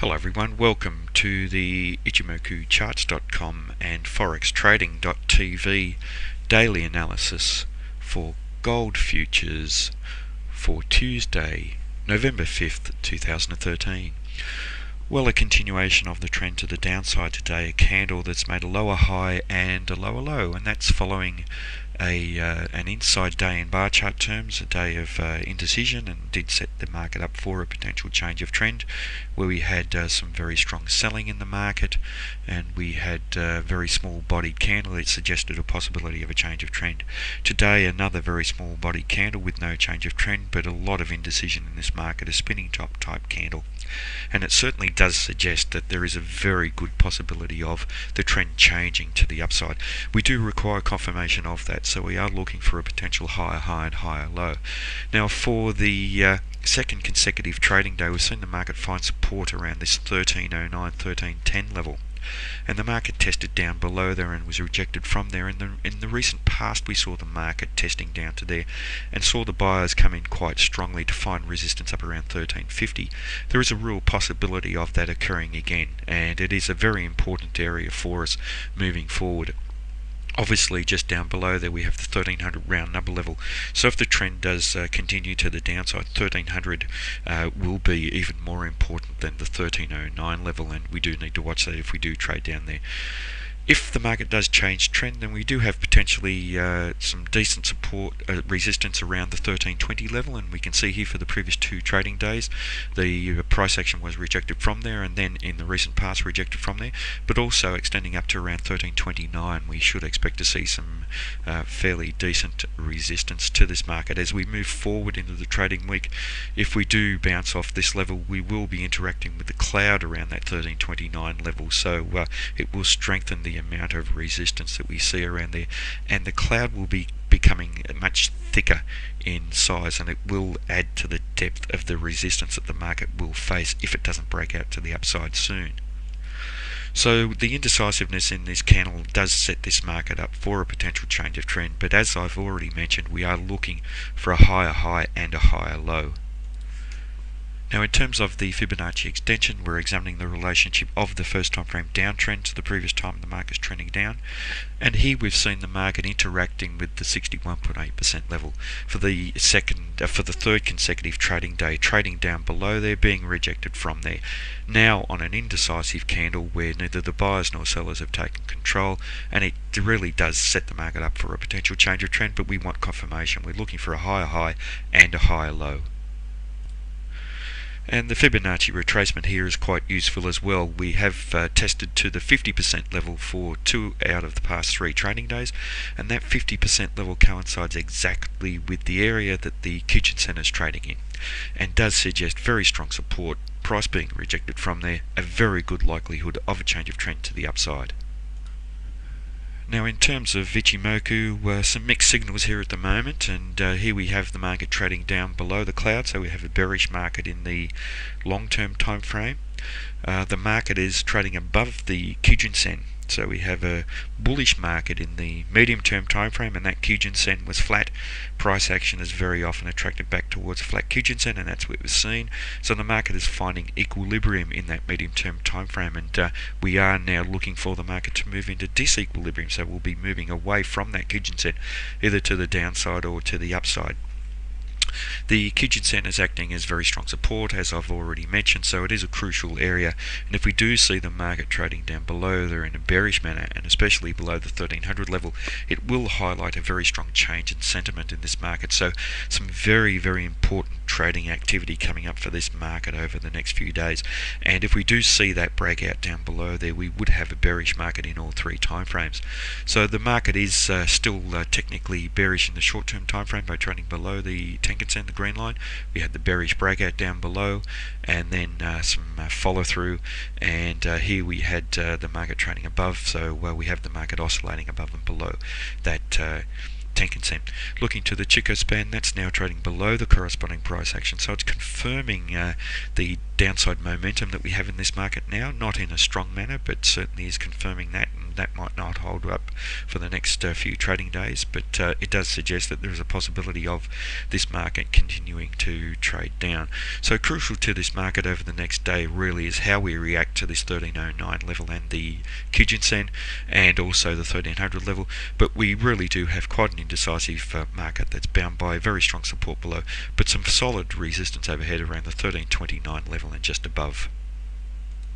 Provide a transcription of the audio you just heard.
Hello everyone, welcome to the Ichimoku charts.com and forextrading.tv daily analysis for gold futures for Tuesday, November 5th, 2013. Well, a continuation of the trend to the downside today, a candle that's made a lower high and a lower low, and that's following an inside day in bar chart terms, a day of indecision, and did set the market up for a potential change of trend where we had some very strong selling in the market, and we had a very small bodied candle that suggested a possibility of a change of trend. Today, another very small bodied candle with no change of trend, but a lot of indecision in this market, a spinning top type candle, and it certainly does suggest that there is a very good possibility of the trend changing to the upside. We do require confirmation of that, so we are looking for a potential higher high and higher low. Now, for the second consecutive trading day, we've seen the market find support around this 1309, 1310 level, and the market tested down below there and was rejected from there. In the recent past, we saw the market testing down to there and saw the buyers come in quite strongly to find resistance up around 1350. There is a real possibility of that occurring again, and it is a very important area for us moving forward. Obviously, just down below there we have the 1300 round number level, so if the trend does continue to the downside, 1300 will be even more important than the 1309 level, and we do need to watch that if we do trade down there. If the market does change trend, then we do have potentially some decent support resistance around the 1320 level, and we can see here for the previous two trading days the price action was rejected from there, and then in the recent past rejected from there, but also extending up to around 1329. We should expect to see some fairly decent resistance to this market as we move forward into the trading week. If we do bounce off this level, we will be interacting with the cloud around that 1329 level, so it will strengthen the amount of resistance that we see around there, and the cloud will be becoming much thicker in size, and it will add to the depth of the resistance that the market will face if it doesn't break out to the upside soon. So the indecisiveness in this candle does set this market up for a potential change of trend, but as I've already mentioned, we are looking for a higher high and a higher low. Now, in terms of the Fibonacci extension, we're examining the relationship of the first time frame downtrend to the previous time the market is trending down, and here we've seen the market interacting with the 61.8% level for the third consecutive trading day, trading down below there, being rejected from there. Now on an indecisive candle where neither the buyers nor sellers have taken control, and it really does set the market up for a potential change of trend, but we want confirmation. We're looking for a higher high and a higher low. And the Fibonacci retracement here is quite useful as well. We have tested to the 50% level for 2 out of the past 3 trading days, and that 50% level coincides exactly with the area that the Kijun-sen is trading in, and does suggest very strong support, price being rejected from there, a very good likelihood of a change of trend to the upside. Now, in terms of Ichimoku, some mixed signals here at the moment, and here we have the market trading down below the cloud, so we have a bearish market in the long-term time frame. The market is trading above the Kijun-sen, so we have a bullish market in the medium-term time frame, and that Kijun-sen was flat. Price action is very often attracted back towards a flat Kijun-sen, and that's what we've seen. So the market is finding equilibrium in that medium-term time frame, and we are now looking for the market to move into disequilibrium. So we'll be moving away from that Kijun-sen, either to the downside or to the upside. The Kijun-sen is acting as very strong support, as I've already mentioned, so it is a crucial area, and if we do see the market trading down below there in a bearish manner, and especially below the 1300 level, it will highlight a very strong change in sentiment in this market. So some very, very important trading activity coming up for this market over the next few days, and if we do see that breakout down below there, we would have a bearish market in all 3 time frames. So the market is still technically bearish in the short-term time frame by trading below the Tenkan-sen, the green line. We had the bearish breakout down below, and then some follow-through, and here we had the market trading above, so we have the market oscillating above and below that Tenkan-sen. Looking to the Chikou span, that's now trading below the corresponding price action, so it's confirming the downside momentum that we have in this market now, not in a strong manner, but certainly is confirming that, and that might not hold up for the next few trading days, but it does suggest that there is a possibility of this market continuing to trade down. So crucial to this market over the next day really is how we react to this 1309 level and the Kijun-sen, and also the 1300 level. But we really do have quite an indecisive market that's bound by very strong support below, but some solid resistance overhead around the 1329 level and just above.